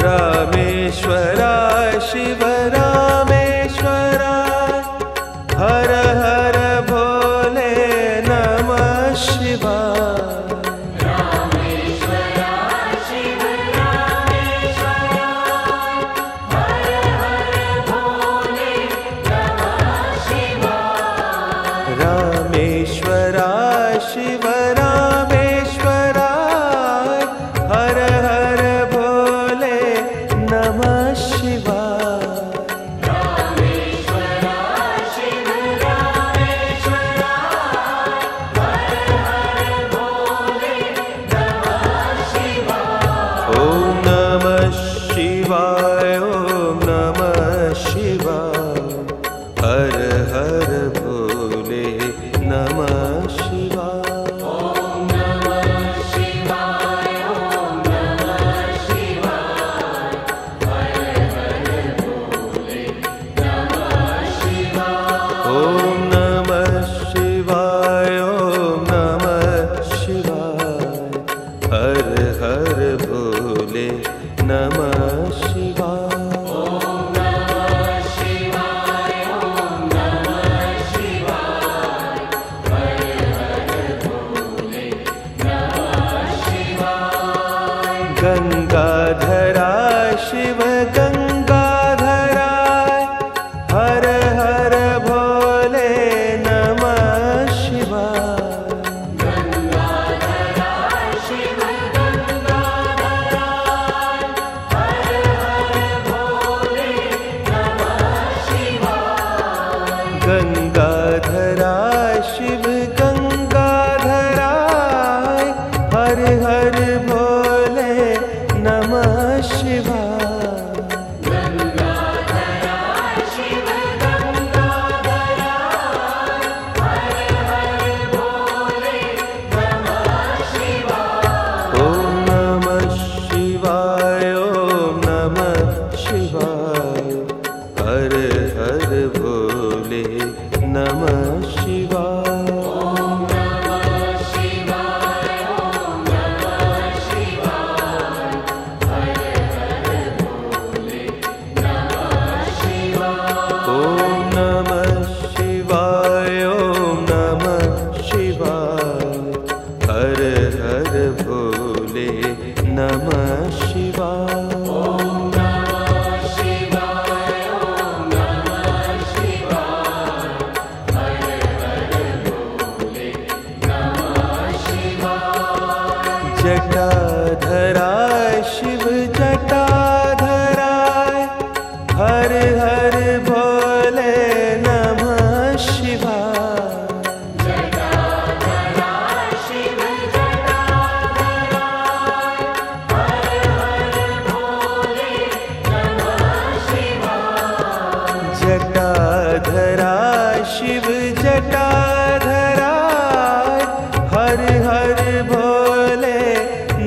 रामेश्वराय शिव रामेश्वराय हर हर भोले नमः शिवाय। रामेश्वराय शिव रामेश्वराय हर हर भोले नमः शिवाय। रामेश्वराय शिव रामेश्वराय हर हर भोले नमः शिवाय। ओम नमः शिवाय ओम नमः शिवाय हर हर भोले नमः शिवाय। ओम नमः शिवाय ओम नमः शिवाय हर हर भोले नमः शिवाय। ओम नमः शिवाय ओम नमः शिवाय हर हर भोले नमः शिवाय। ओम नमः शिवाय ओम नमः शिवाय हर हर भोले नमः शिवाय। गंगाधराय शिव गंगाधराय हर हर भोले नमः शिवाय। गंगाधराय शिव गंगाधराय हर हर भोले नमः शिवाय। गंगाधराय शिव गंगाधराय हर हर भोले नमः शिवाय। गंगाधराय शिव गंगाधराय हर हर भोले नमः शिवाय। ओम नमः शिवाय ओम नमः शिवाय हर हर भोले नमः शिवाय। ओम नमः शिवाय ओम नमः शिवाय हर हर भोले नमः शिवाय। ओम नमः शिवाय ओम नमः शिवाय हर हर भोले नमः शिवाय। ओम नमः शिवाय ओम नमः शिवाय हर हर भोले नमः शिवाय। जटाधराय शिव जटाधराय हर हर भोले नमः शिवाय। जटाधराय शिव जटाधराय हर हर भोले नमः शिवाय। जटाधराय शिव जटाधराय हर हर भोले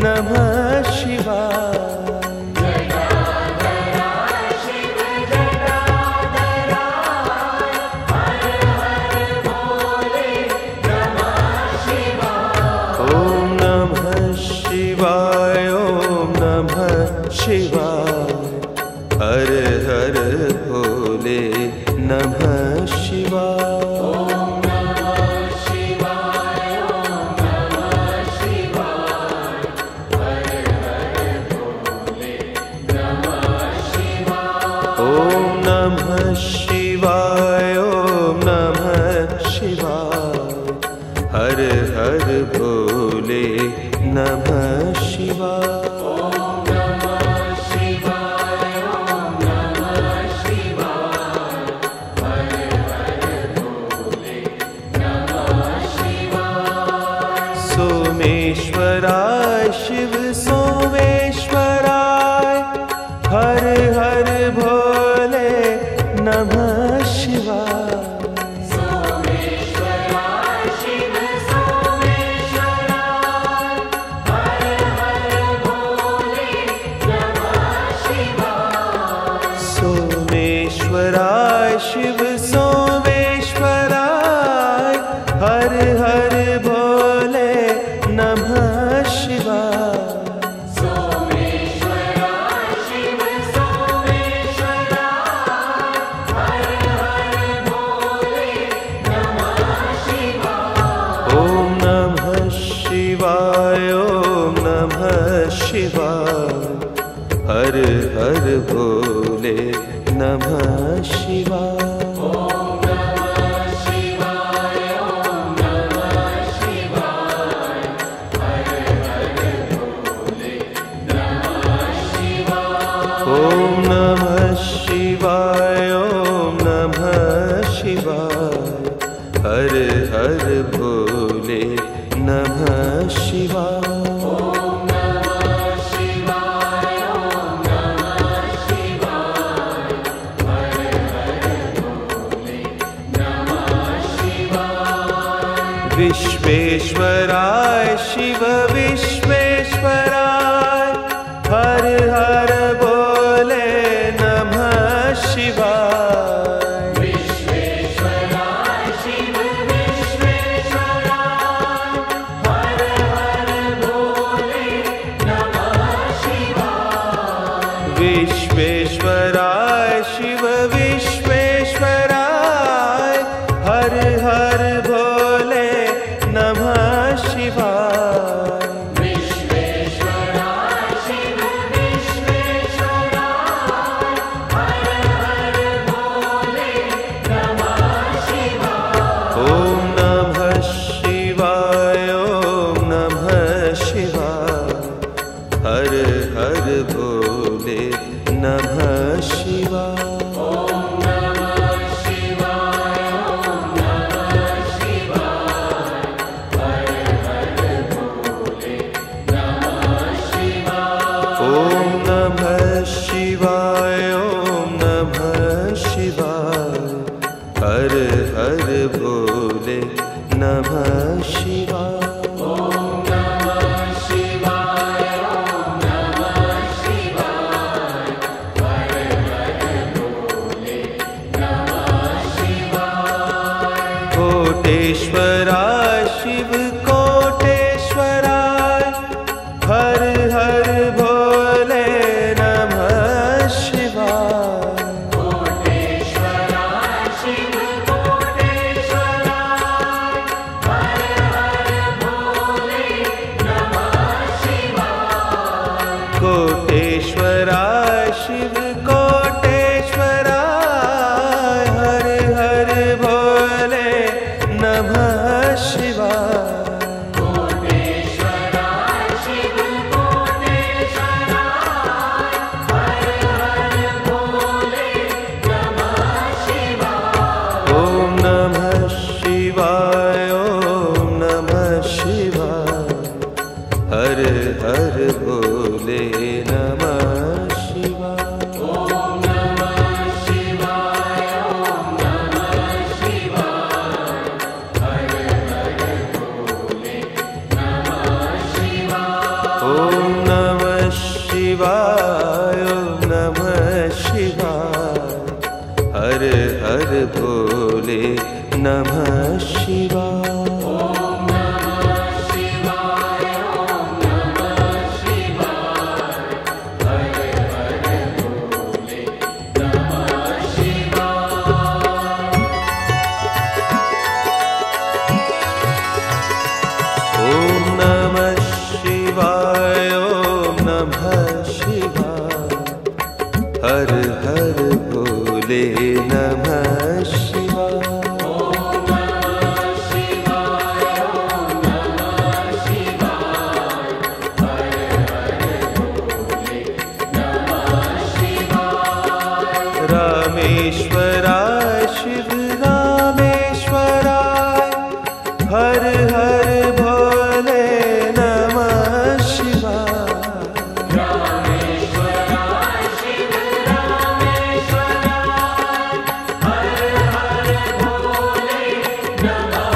नमः शिवाय। जटाधराय शिव जटाधराय हर हर भोले नमः शिवाय। ओम नमः शिवाय ओम नमः शिवाय हर हर भोले नमः शिवाय। ओम नमः शिवाय ओम नमः शिवाय हर हर भोले नमः शिवाय। ओम नमः शिवाय ओम नमः शिवाय हर हर भोले नमः शिवाय। ओम नमः शिवाय ओम नमः शिवाय हर हर हर हर भोले नमः शिवाय। ओम नमः शिवाय, ओम नमः शिवाय, हर हर भोले नमः शिवाय। विश्वेश्वराय शिव विश्वेश्वराय, हर हर भोले नमः शिवाय। विश्वेश्वराय शिव विश्वेश्वराय, हर हर भोले नमः शिवाय। विश्वेश्वराय शिव विश्वेश्वराय, हर हर भोले नमः शिवाय। विश्वेश्वराय शिव विश्वेश्वराय, हर हर भोले नमः शिवाय। ओम नमः शिवाय, ओम नमः शिवाय, हर हर भोले नमः शिवाय। ओम नमः शिवाय, ओम नमः शिवाय, हर हर भोले नमः शिवाय। कोटेश्वराय शिव कोटेश्वराय, हर हर भोले नमः शिवाय। कोटेश्वराय शिव कोटेश्वराय, हर हर भोले नमः शिवाय। कोटेश्वराय शिव कोटेश्वराय, हर हर भोले नमः शिवाय। कोटेश्वराय शिव कोटेश्वराय, हर हर भोले नमः शिवाय। ओम नमः शिवाय, ओम नमः शिवाय, हर हर भोले नमः शिवाय। ओम नमः शिवाय, ओम नमः शिवाय, हर हर भोले नमः शिवाय। ओम नमः शिवाय, ओम नमः शिवाय, हर हर भोले नमः शिवाय। ओम नमः शिवाय, ओम नमः शिवाय, हर हर भोले नमः शिवाय। ओम नमः शिवाय, ओम नमः शिवाय, हर हर भोले नमः शिवाय। ओम नमः शिवाय, ओम नमः शिवाय, हर हर भोले नमः शिवाय। रामेश्वराय शिव रामेश्वराय, हर हर भोले नमः शिवाय। रामेश्वराय शिव रामेश्वराय, हर हर भोले नमः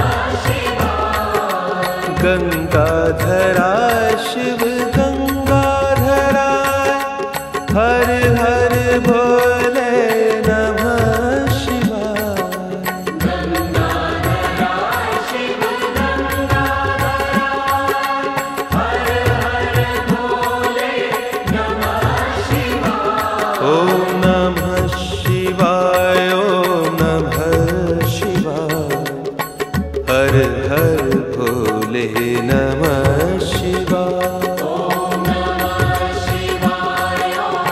शिवाय। गंगाधराय शिव गंगाधराय, हर हर भोले नमः शिवाय। गंगाधराय शिव गंगाधराय, हर हर भोले नमः शिवाय। ओम नमः शिवाय, ओम नमः शिवाय, हर हर भोले नमः शिवाय। ओम नमः शिवाय, ओम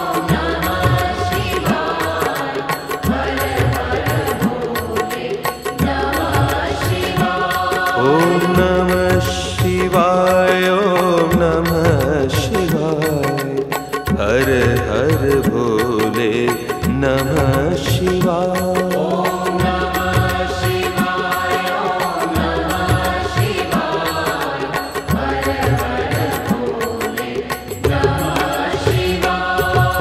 हर भोले नमः शिवाय।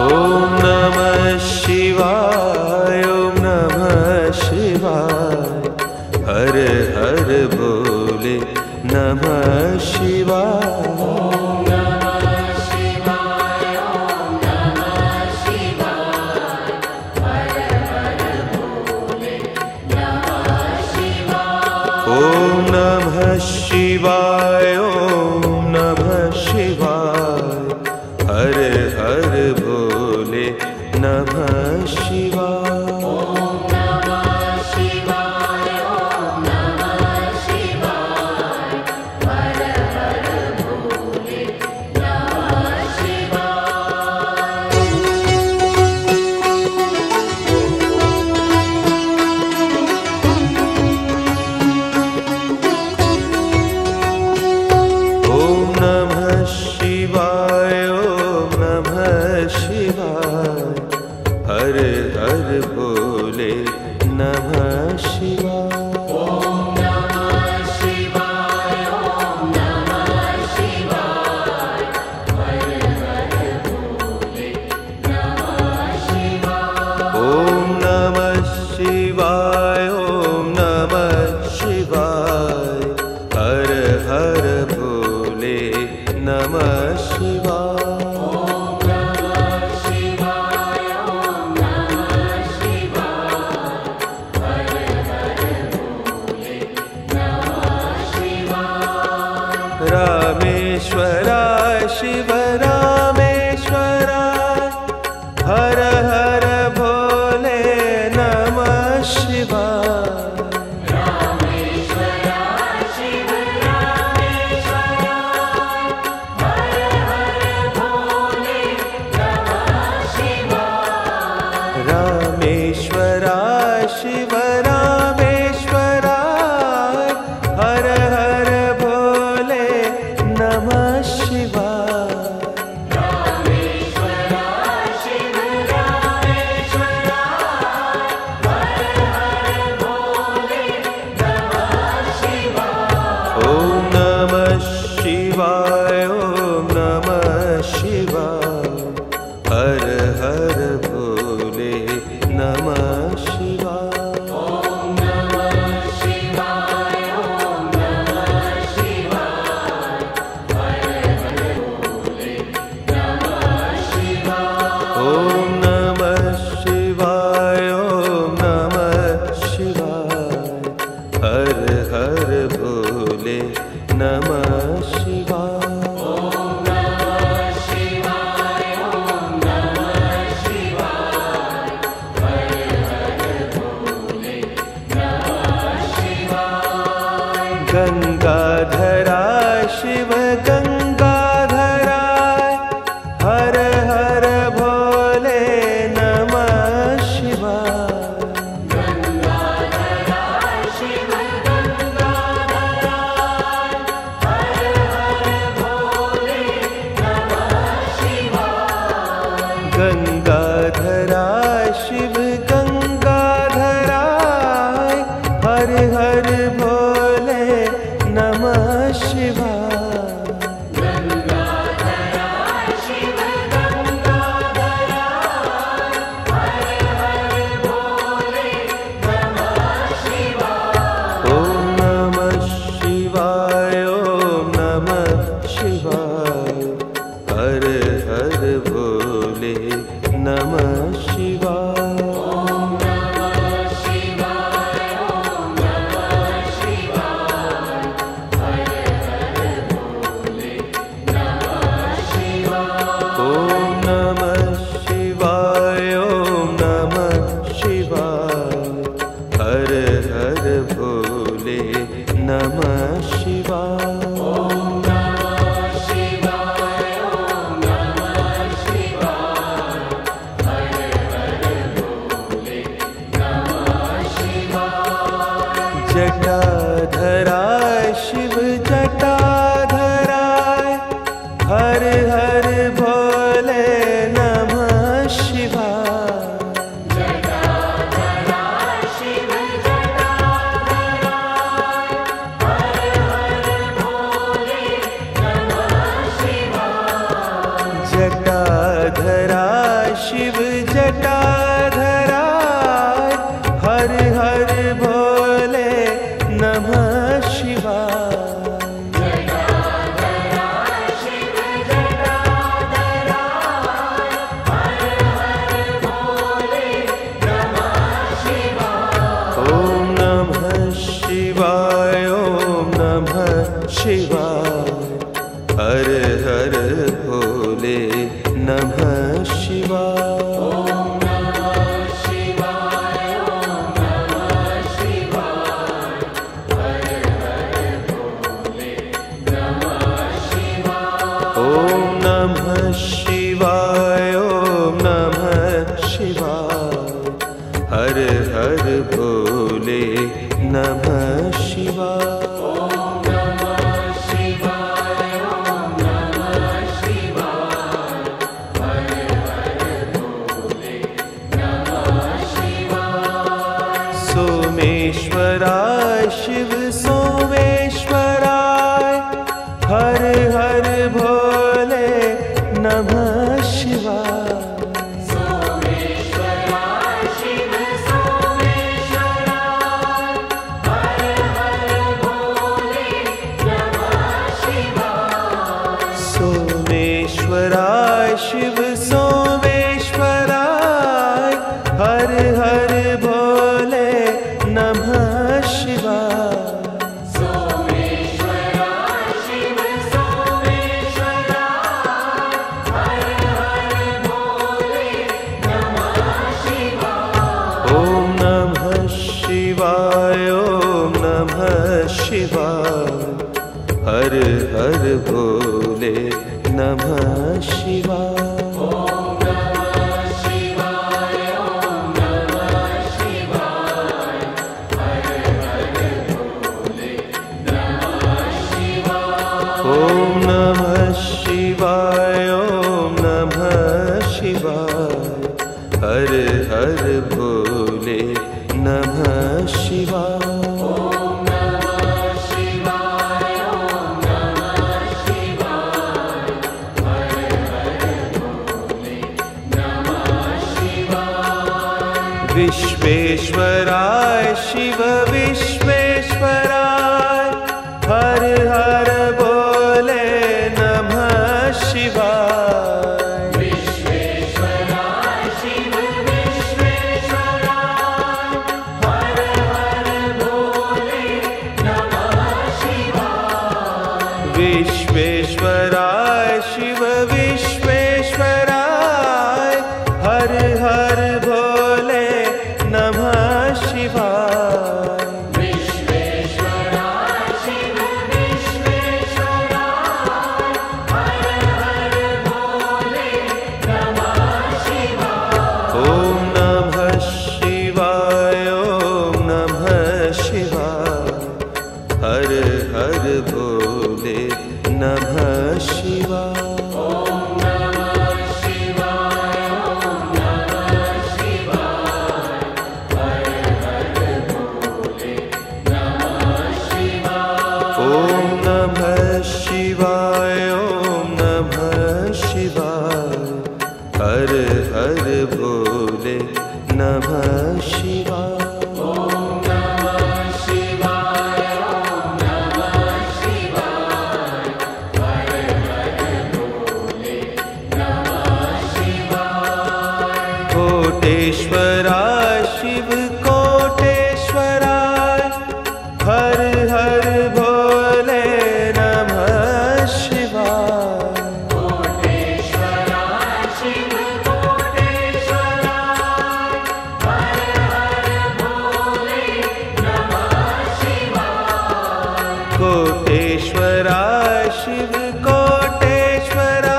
ओम नमः शिवाय, ओम नमः शिवाय, हर हर भोले नमः शिवाय। ओम नमः शिवाय, ओम नमः शिवाय, हर हर भोले नमः शिवाय। ओम नमः शिवाय, ओम नमः शिवाय, हर हर भोले नमः शिवाय। ओम नमः शिवाय, ओम नमः शिवाय, हर हर भोले नमः शिवाय। रामेश्वराय शिव रामेश्वराय, हर हर भोले नमः शिवाय। रामेश्वराय शिव रामेश्वराय, हर हर भोले नमः शिवाय। ओम नमः शिवाय, ओम नमः शिवाय, हर हर भोले नमः शिवाय। ओम नमः शिवाय, ओम नमः शिवाय, हर हर भोले नमः शिवाय। गंगाधराय शिव गंगाधराय, हर हर भोले नमः शिवाय। गंगाधराय शिव गंगाधराय, हर हर भोले नमः शिवाय। ओम नमः शिवाय, ओम नमः शिवाय, हर हर भोले नमः शिवाय। ओम नमः शिवाय, ओम नमः शिवाय, हर हर भोले नमः शिवाय। जटाधराय हर हर भोले नमः शिवाय। ओम नमः शिवाय ओम नमः शिवाय हर हर भोले नमः शिवाय। ओम नमः शिवाय ओम नमः शिवाय हर हर भोले नमः शिवाय। सोमेश्वराय शिव सोमेश्वराय हर हर भोले नमः शिवाय। सोमेश्वराय शिव सोमेश्वराय हर हर भोले नमः शिवाय। ओम नमः शिवाय ओम नमः शिवाय हर हर भोले नमः शिवाय। ओम नमः शिवाय ओम नमः शिवाय हर हर भोले नमः शिवाय। विश्वेश्वराय शिव विश्वेश्वराय हर हर भोले नमः शिवाय। विश्वेश्वराय शिव विश्वेश्वराय हर हर भोले नमः शिवाय। विश्वेश्वराय शिव विश्वेश्वराय हर हर भोले नमः शिवाय। विश्वेश्वराय शिव विश्वेश्वराय हर हर भोले नमः शिवाय। ओम नमः शिवाय ओम नमः शिवाय हर हर भोले नमः शिवाय। ओम नमः शिवाय ओम नमः शिवाय हर हर भोले नमः शिवाय। कोटेश्वराय शिव कोटेश्वराय हर हर भोले नमः शिवाय। कोटेश्वराय शिव कोटेश्वराय हर हर भोले नमः शिवाय। कोटेश्वराय शिव कोटेश्वराय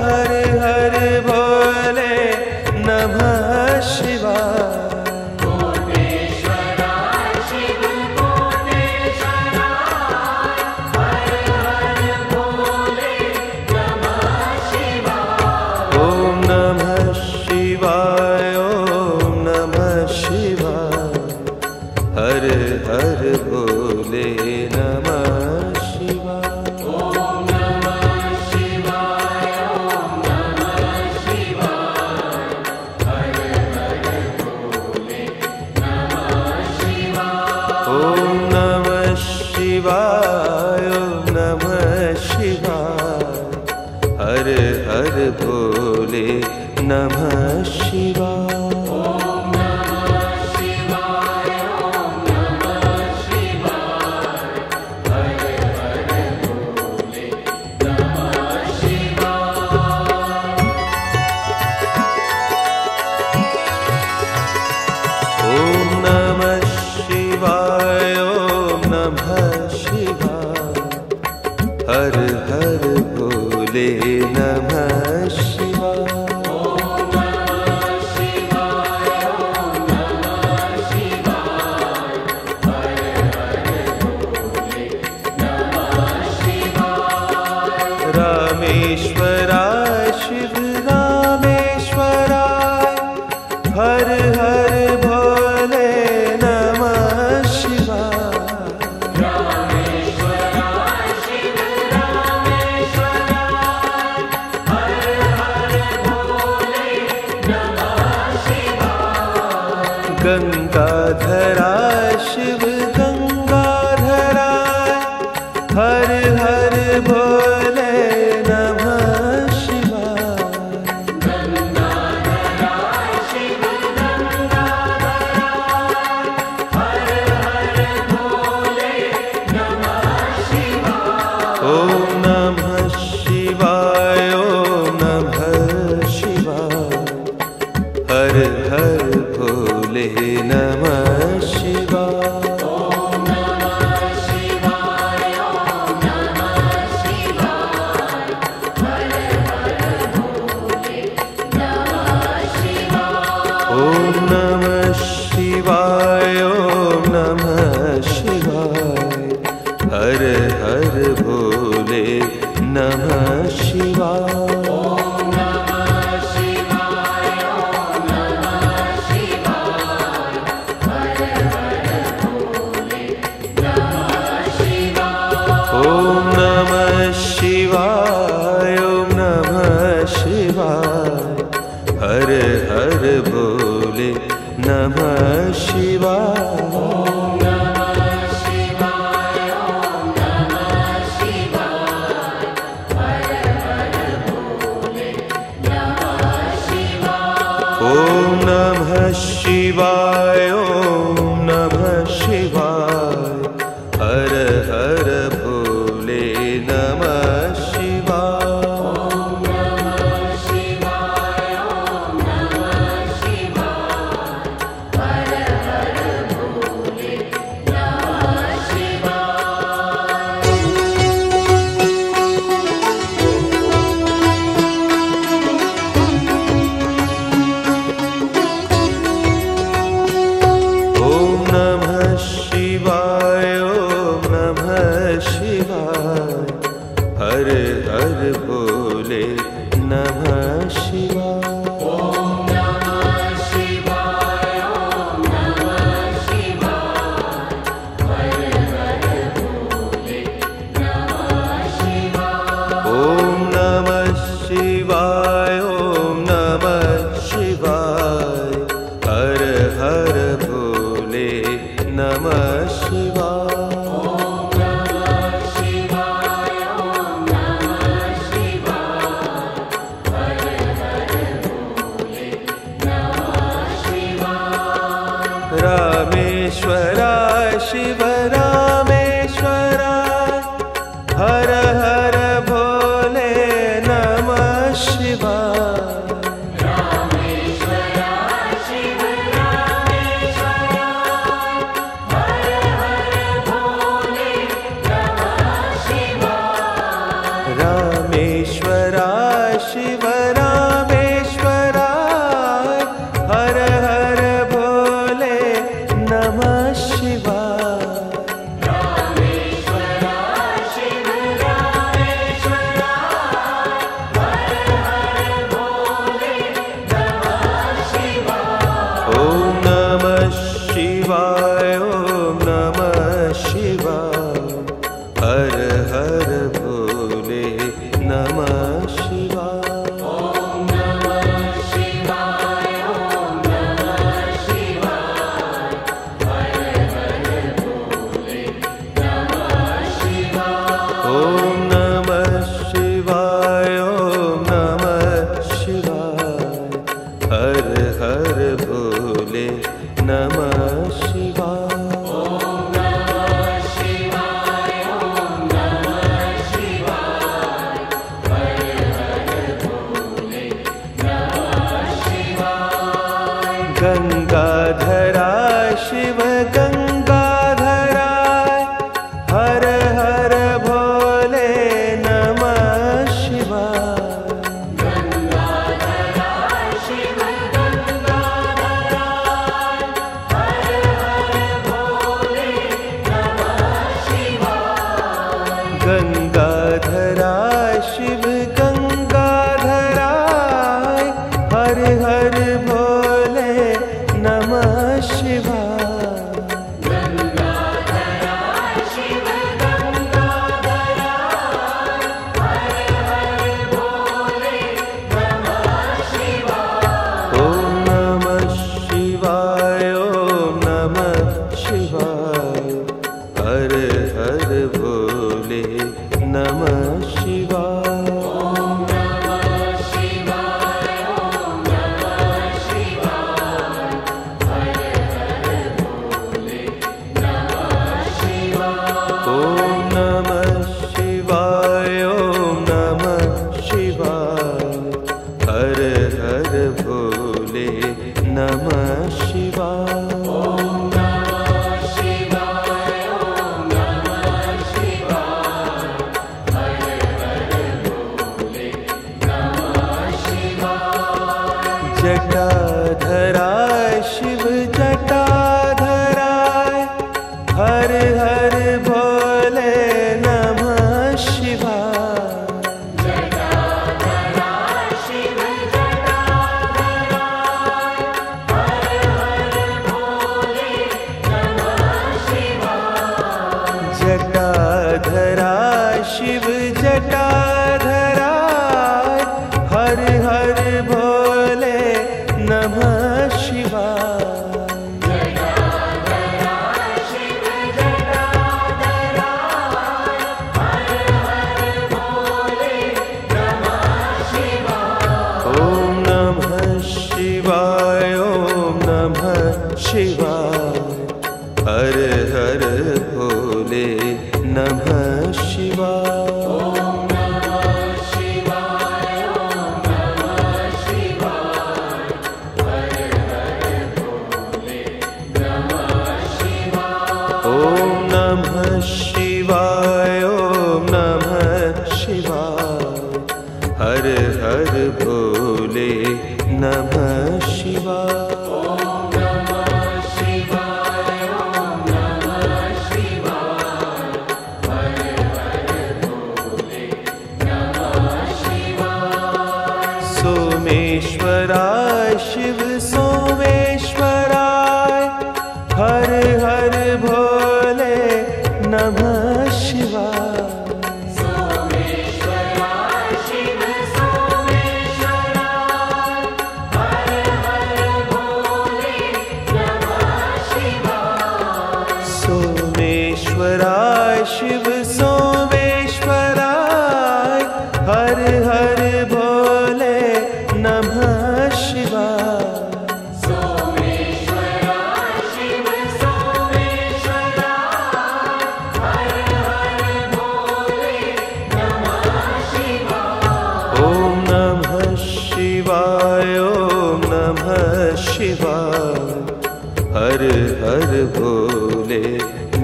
हर हर भोले नमः शिवाय। भोले नमः शिवाय। हर हर भोले नमः शिवाय। रामेश्वराय शिव रामेश्वराय हर हर भोले नमः शिवाय। गंगाधरा शिव गंगाधरा हर हर भोले नमः शिवाय। गंगाधरा शिव गंगाधरा हर हर भोले नमः शिवाय। ओम नमः शिवाय ओम नमः शिवाय हर हर भोले नमः शिवाय। ओम नमः शिवाय ओम नमः शिवाय हर हर भोले नमः शिवाय। ओम नमः शिवाय ओम नमः शिवाय हर हर भोले नमः शिवाय। ओम नमः शिवाय ओम नमः शिवाय हर हर भोले नमः शिवाय। ओम नमः शिवाय ओम नमः शिवाय हर हर भोले नमः शिवाय। ओम नमः शिवाय ओम नमः शिवाय हर हर भोले नमः शिवाय। ओम नमः शिवाय ओम नमः शिवाय हर हर भोले नमः शिवाय। ओम नमः शिवाय ओम नमः शिवाय हर हर भोले नमः शिवाय। ओम नमः शिवाय ओम नमः शिवाय हर हर भोले नमः शिवाय। ओम नमः शिवाय ओम नमः शिवाय हर हर भोले नमः शिवाय। ओम नमः शिवाय ओम नमः शिवाय हर हर भोले नमः शिवाय। रामेश्वराय शिव रामेश्वराय हर हर भोले नमः शिवाय। रामेश्वराय शिव रामेश्वराय हर हर भोले नमः शिवाय। रामेश्वराय शिव रामेश्वराय हर हर भोले नमः शिवाय। हर हर भोले नमः शिवाय। गंगाधरा शिव गंगाधराय, हर हर भोले नमः शिवाय। गंगाधरा शिव गंगाधराय, हर हर भोले नमः शिवाय। गंगाधरा शिव गंगाधराय, हर हर भोले नमः शिवाय। गंगाधरा शिव गंगाधराय, हर हर भोले नमः शिवाय। ओम नमः शिवाय, ओम नमः शिवाय, हर हर भोले नमः शिवाय। ओम नमः शिवाय, ओम नमः शिवाय, हर हर भोले नमः शिवाय। ओम नमः शिवाय, ओम नमः शिवाय, हर हर भोले नमः शिवाय। ओम नमः शिवाय, ओम नमः शिवाय, हर हर भोले नमः शिवाय। जटाधरा शिव जटाधराय, हर हर भोले नमः शिवाय। जटाधरा शिव जटाधराय, हर हर भोले नमः शिवाय। जटाधरा शिव जटाधराय, हर हर भोले नमः शिवाय। जटाधरा शिव जटाधराय, हर हर भोले नमः शिवाय। ओम नमः शिवाय, ओम नमः शिवाय, हर हर भोले नमः शिवाय। ओम नमः शिवाय, ओम नमः शिवाय, हर हर भोले नमः शिवाय। ओम नमः शिवाय, ओम नमः शिवाय, हर हर भोले नमः शिवाय। ओम नमः शिवाय, ओम नमः शिवाय, हर हर भोले नमः शिवाय। सोमेश्वराय शिव सोमेश्वराय, हर हर भोले नमः शिवाय। सोमेश्वराय शिव सोमेश्वराय, हर हर भोले नमः शिवाय। सोमेश्वराय शिव सोमेश्वराय, हर हर भोले नमः शिवाय। सोमेश्वराय शिव सोमेश्वराय, हर हर भोले नमः शिवाय। ओम नमः शिवाय, ओम नमः शिवाय, हर हर भोले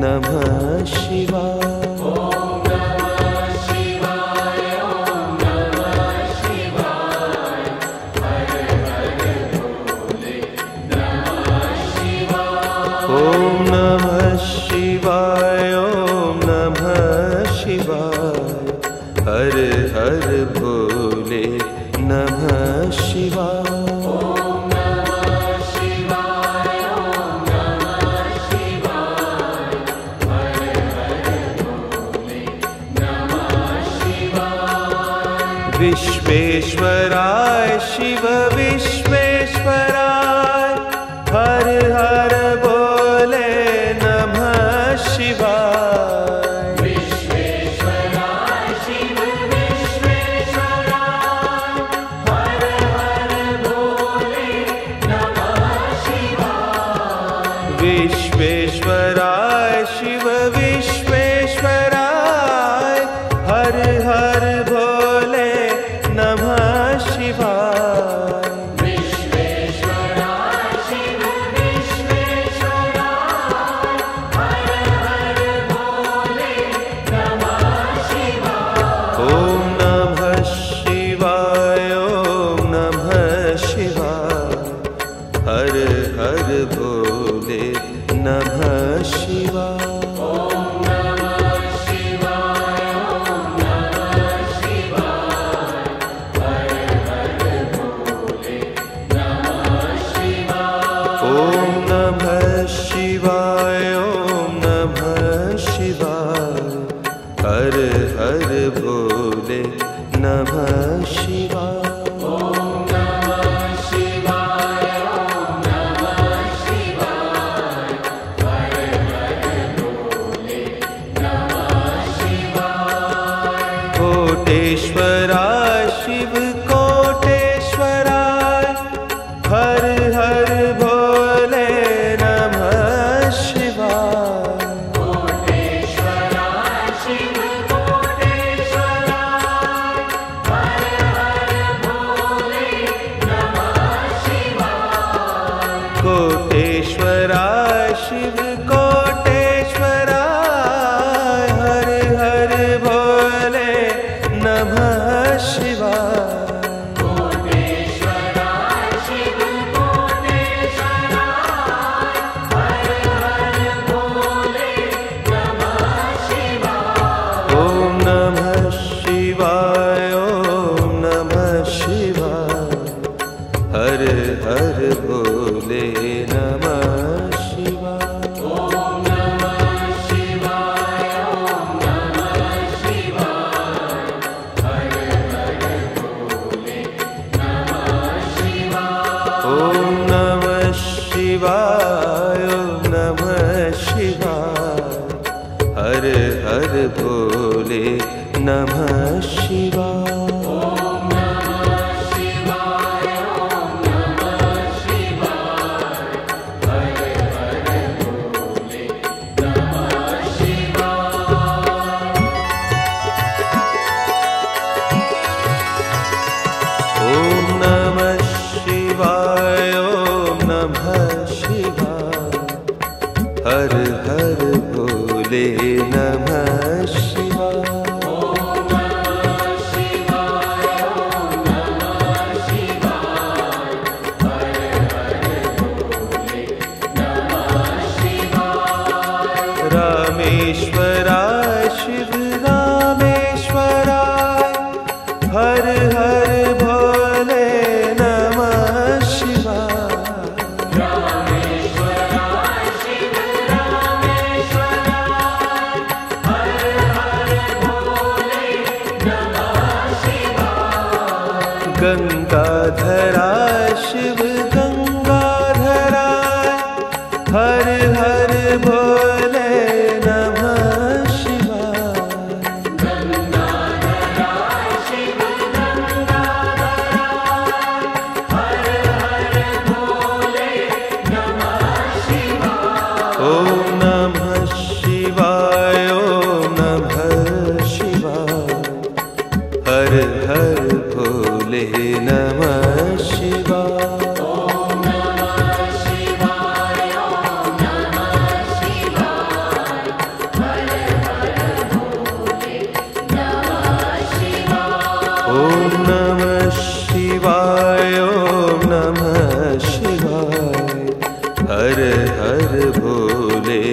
नमः शिवाय। ओम नमः शिवाय, ओम नमः शिवाय, हर हर भोले नमः शिवाय। ओम नमः शिवाय, ओम नमः शिवाय, हर हर भोले नमः शिवाय। ओम नमः शिवाय, ओम नमः शिवाय, हर विश्वेश्वराय शिव विश्वेश्वराय हर हर भोले नमः शिवाय। विश्वेश्वराय शिव विश्वेश्वराय हर हर भोले नमः शिवाय। ओम नमः शिवाय ओम नमः शिवाय हर हर भोले नमः शिवाय। ओम नमः शिवाय ओम नमः शिवाय हर हर भोले नमः शिवाय। ओम नमः शिवाय ओम नमः शिवाय हर हर भोले नमः शिवाय। ओम नमः शिवाय ओम नमः शिवाय हर हर भोले नमः शिवाय। कोटेश्वराय शिव कोटेश्वराय हर हर भोले नमः शिवाय। कोटेश्वराय शिव कोटेश्वराय हर हर भोले नमः शिवाय। कोटेश्वराय शिव कोटेश्वराय हर हर भोले नमः शिवाय। कोटेश्वराय शिव कोटेश्वराय हर हर भोले नमः शिवाय। ओम नमः शिवाय ओम नमः शिवाय हर हर भोले नमः शिवाय। ओम नमः शिवाय ओम नमः शिवाय हर हर भोले नमः शिवाय। ओम नमः शिवाय ओम नमः शिवाय हर हर भोले नमः शिवाय। ओम नमः शिवाय ओम नमः शिवाय हर हर भोले नमः शिवाय। ओम नमः शिवाय ओम नमः शिवाय हर हर भोले नमः शिवाय। ओम नमः शिवाय ओम नमः शिवाय हर हर भोले नमः शिवाय। रामेश्वराय शिव रामेश्वराय हर हर भोले नमः शिवाय। रामेश्वराय शिव रामेश्वराय हर हर भोले नमः शिवाय। गंगाधराय शिव गंगाधराय हर हर भोले नमः शिवाय। गंगाधराय शिव गंगाधराय हर हर भोले नमः शिवाय। ओम नमः शिवाय ओम नमः शिवाय हर हर भोले नमः शिवाय। ओम नमः शिवाय ओम नमः शिवाय हर हर भोले नमः शिवाय। ओम नमः शिवाय ओम नमः शिवाय हर हर भोले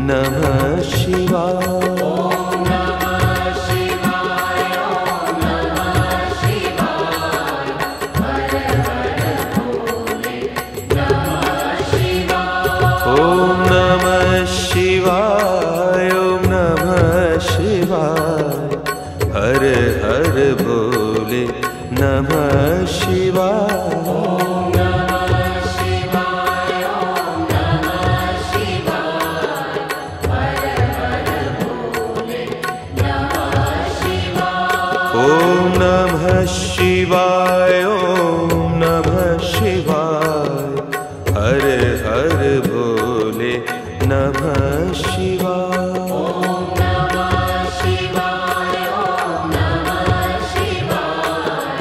नमः शिवाय। ओम नमः शिवाय ओम नमः शिवाय हर हर भोले नमः शिवाय। ओम नमः शिवाय ओम नमः शिवाय हर हर भोले नमः शिवाय। ओम नमः शिवाय ओम नमः शिवाय हर हर भोले नमः शिवाय। ओम नमः शिवाय ओम नमः शिवाय हर हर भोले नमः शिवाय। ॐ नमः शिवाय ॐ नमः शिवाय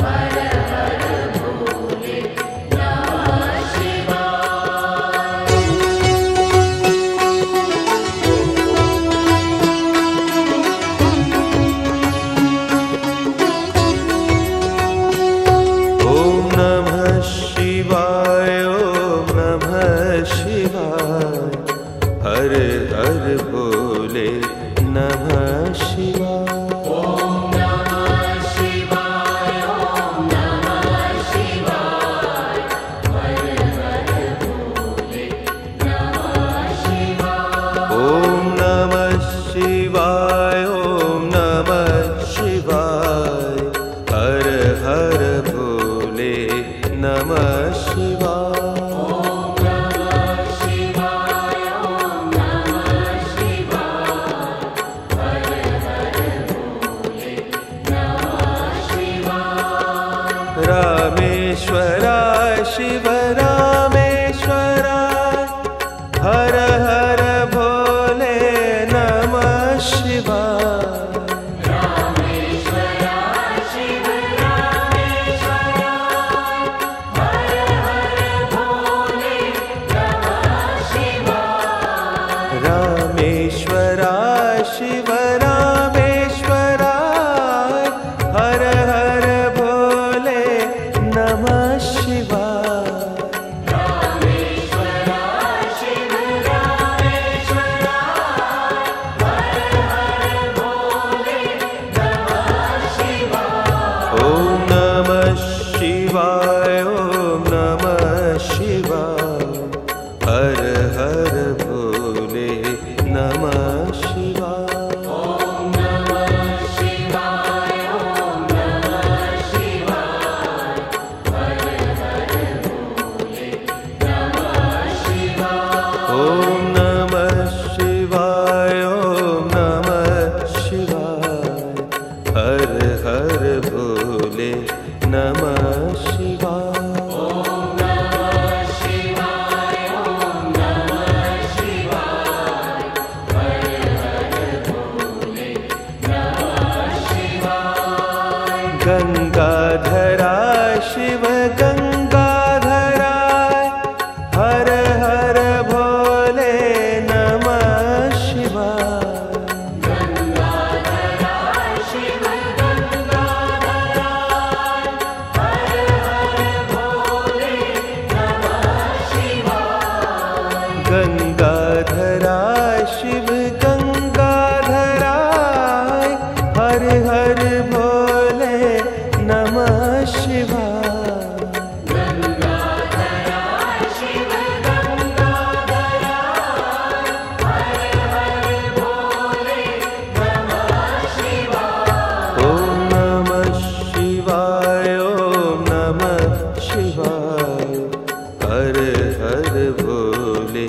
हर हर भोले नमः शिवाय। ॐ नमः शिवाय ॐ नमः शिवाय हर हर भोले नमः शिवाय। ॐ नमः शिवाय ॐ नमः शिवाय हर हर भोले नमः शिवाय। ॐ नमः शिवाय ॐ नमः शिवाय हर हर भोले नमः शिवाय। रामेश्वराय शिव रामेश्वराय हर हर भोले नमः शिवाय। रामेश्वराय शिव रामेश्वराय हर हर भोले नमः शिवाय। रामेश्वराय शिव रामेश्वराय हर हर भोले नमः शिवाय। रामेश्वराय शिव रामेश्वराय हर हर भोले नमः शिवाय। ॐ नमः शिवाय ॐ नमः शिवाय हर हर भोले नमः शिवाय। ॐ नमः शिवाय ॐ नमः शिवाय हर हर भोले नमः शिवाय। ॐ नमः शिवाय ॐ नमः शिवाय हर हर भोले नमः शिवाय। ॐ नमः शिवाय ॐ नमः शिवाय हर हर भोले नमः शिवाय। गंगाधराय शिव गंगाधराय हर हर भोले नमः शिवाय। गंगाधराय शिव गंगाधराय हर हर भोले नमः शिवाय। गंगाधराय शिव गंगाधराय हर हर भोले नमः शिवाय। गंगाधराय शिव गंगाधराय हर हर भोले नमः शिवाय। ॐ नमः शिवाय ॐ नमः शिवाय हर हर भोले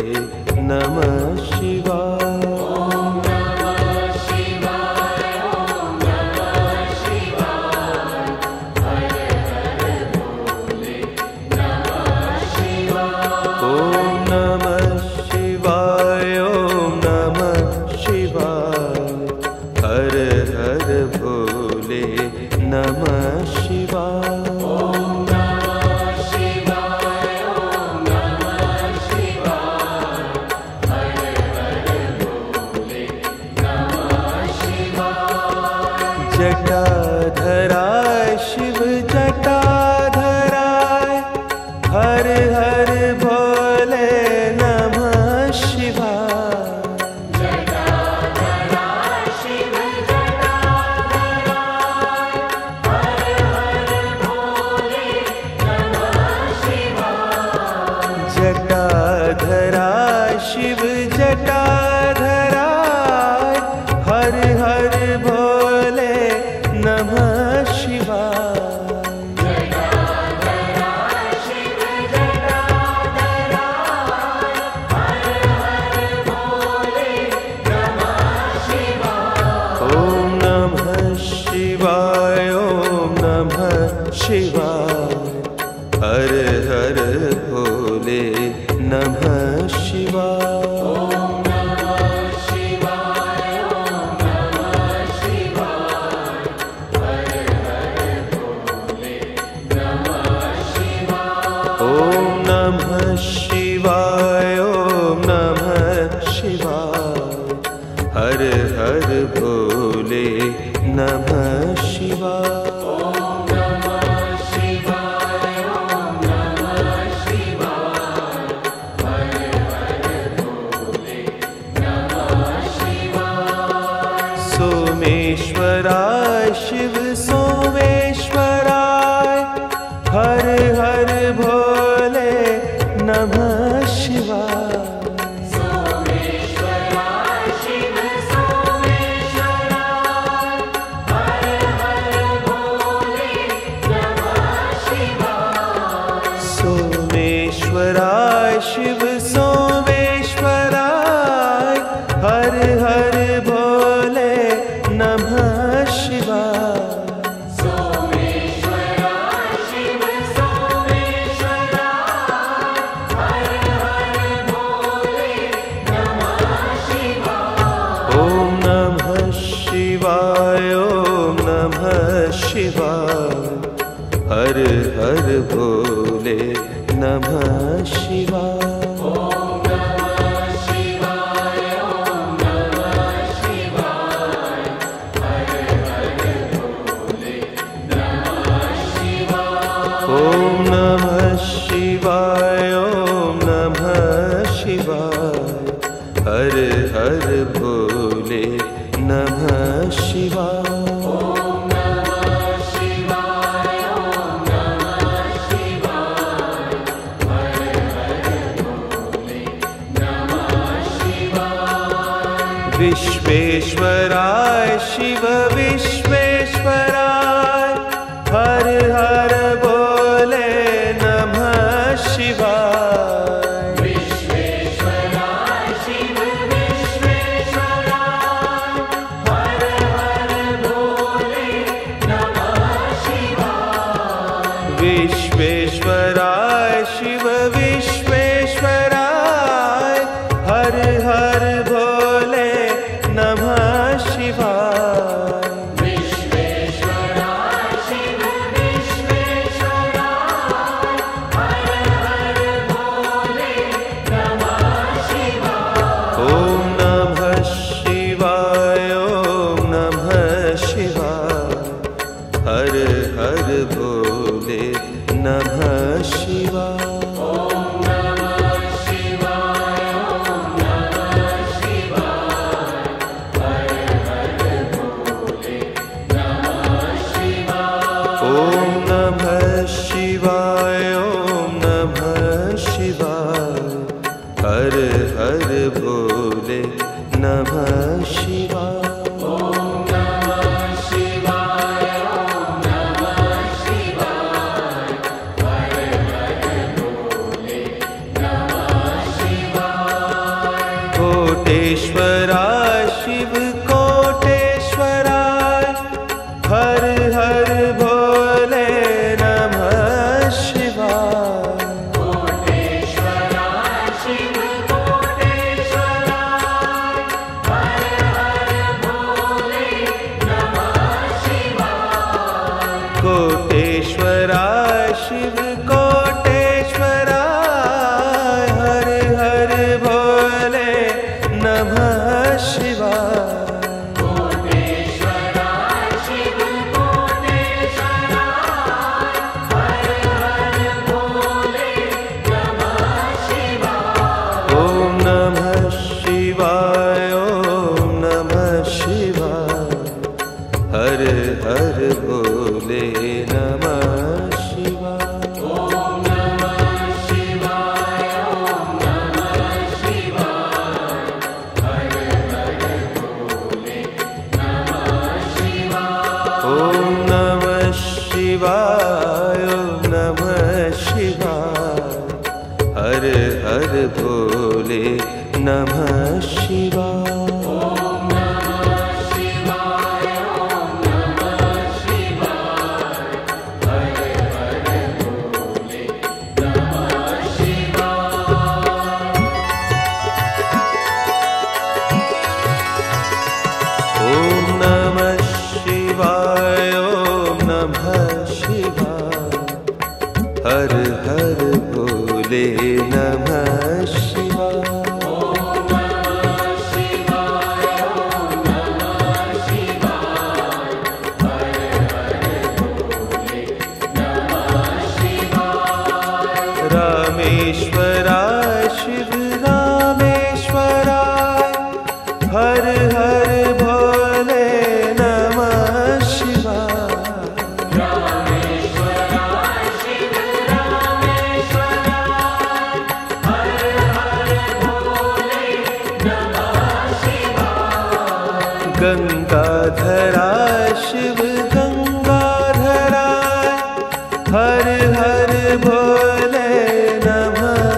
नमः शिवाय। ॐ नमः शिवाय ॐ नमः शिवाय हर हर भोले नमः शिवाय। ॐ नमः शिवाय ॐ नमः शिवाय हर हर भोले नमः शिवाय। ॐ नमः शिवाय ॐ नमः शिवाय हर हर भोले नमः शिवाय। जटाधराय शिव जटाधराय हर हर भोले नमः शिवाय। जटाधराय शिव जटाधराय हर हर भोले नमः शिवाय। जटाधराय शिव जटाधराय हर हर भोले नमः शिवाय। जटाधराय शिव जटाधराय हर हर भोले नमः शिवाय। ॐ नमः शिवाय ॐ नमः शिवाय हर हर भोले नमः शिवाय। विश्वेश्वराय शिव सोमेश्वराय हर हर भोले नमः शिवाय। सोमेश्वराय शिव सोमेश्वराय हर हर भोले नमः शिवाय। ओम नमः शिवाय ओम नमः शिवाय हर हर भोले नमः शिवाय। ओम नमः शिवाय ओम नमः शिवाय हर हर भोले नमः शिवाय। ओम नमः शिवाय ओम नमः शिवाय हर हर भोले नमः शिवाय। ओम नमः शिवाय ओम नमः शिवाय हर हर भोले नमः शिवाय। विश्वेश्वराय शिव विश्वेश्वराय हर हर भोले नमः शिवाय। विश्वेश्वराय शिव विश्वेश्वराय हर हर भोले नमः शिवाय। विश्वेश्वराय शिव विश्वेश्वराय हर हर भोले नमः शिवाय। विश्वेश्वराय शिव विश्वेश्वराय हर हर भोले नमः शिवाय। ओम नमः शिवाय ओम नमः शिवाय हर हर भोले नमः शिवाय। ओम नमः शिवाय ओम नमः शिवाय हर हर भोले नमः शिवाय। ओम नमः शिवाय ओम नमः शिवाय हर हर भोले नमः शिवाय। ओम नमः शिवाय ओम नमः शिवाय हर हर भोले नमः शिवाय। कोटेश्वराय शिव कोटेश्वराय हर हर भोले नमः शिवाय। कोटेश्वराय शिव कोटेश्वराय हर हर भोले नमः शिवाय। कोटेश्वराय शिव कोटेश्वराय हर हर भोले नमः शिवाय। कोटेश्वराय शिव कोटेश्वराय हर हर भोले नमः शिवाय। ओम नमः शिवाय ओम नमः शिवाय हर हर भोले नमः शिवाय। ओम नमः शिवाय ओम नमः शिवाय हर हर भोले नमः शिवाय। ओम नमः शिवाय ओम नमः शिवाय हर हर भोले नमः शिवाय। ओम नमः शिवाय ओम नमः शिवाय हर हर भोले नमः शिवाय। ओम नमः शिवाय ओम नमः शिवाय हर हर भोले नमः शिवाय। ओम नमः शिवाय ओम नमः शिवाय हर हर भोले नमः शिवाय। रामेश्वराय शिव रामेश्वराय हर हर भोले नमः शिवाय। रामेश्वराय शिव रामेश्वराय हर हर भोले नमः शिवाय। गंगाधराय शिव गंगाधराय हर हर भोले नमः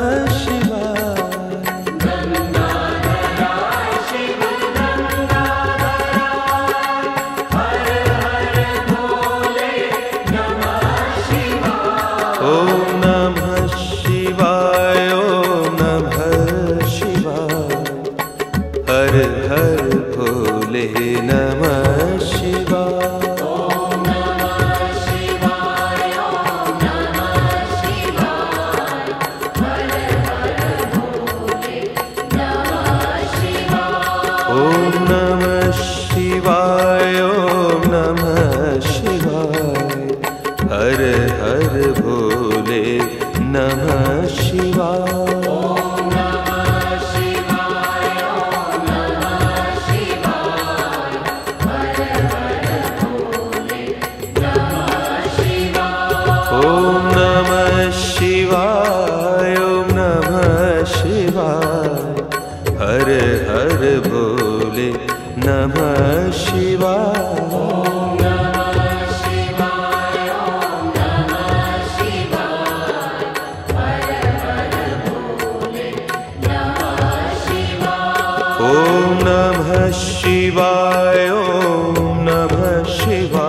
शिवाय। ॐ नमः शिवाय ॐ नमः शिवाय हर हर भोले नमः शिवाय। ॐ नमः शिवाय ॐ नमः शिवाय हर हर भोले नमः शिवाय। ॐ नमः शिवाय ॐ नमः शिवाय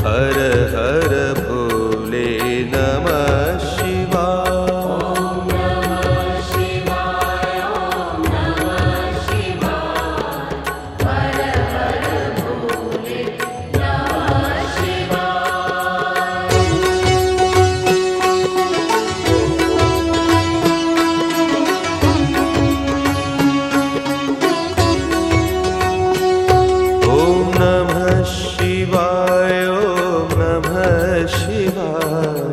हर हर भोले नमः शिवाय। ॐ नमः शिवाय ॐ नमः शिवाय हर हर भोले नमः शिवाय। ॐ नमः शिवाय ॐ नमः शिवाय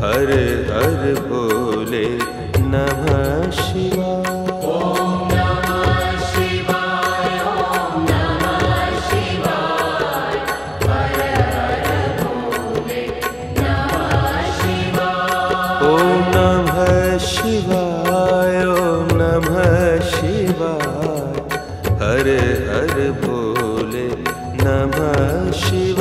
हर हर भोले नमः शिवाय। ॐ नमः शिवाय ॐ नमः शिवाय हर हर भोले नमः शिवाय। ॐ नमः शिवाय ॐ नमः शिवाय हर हर भोले नमः शिवाय।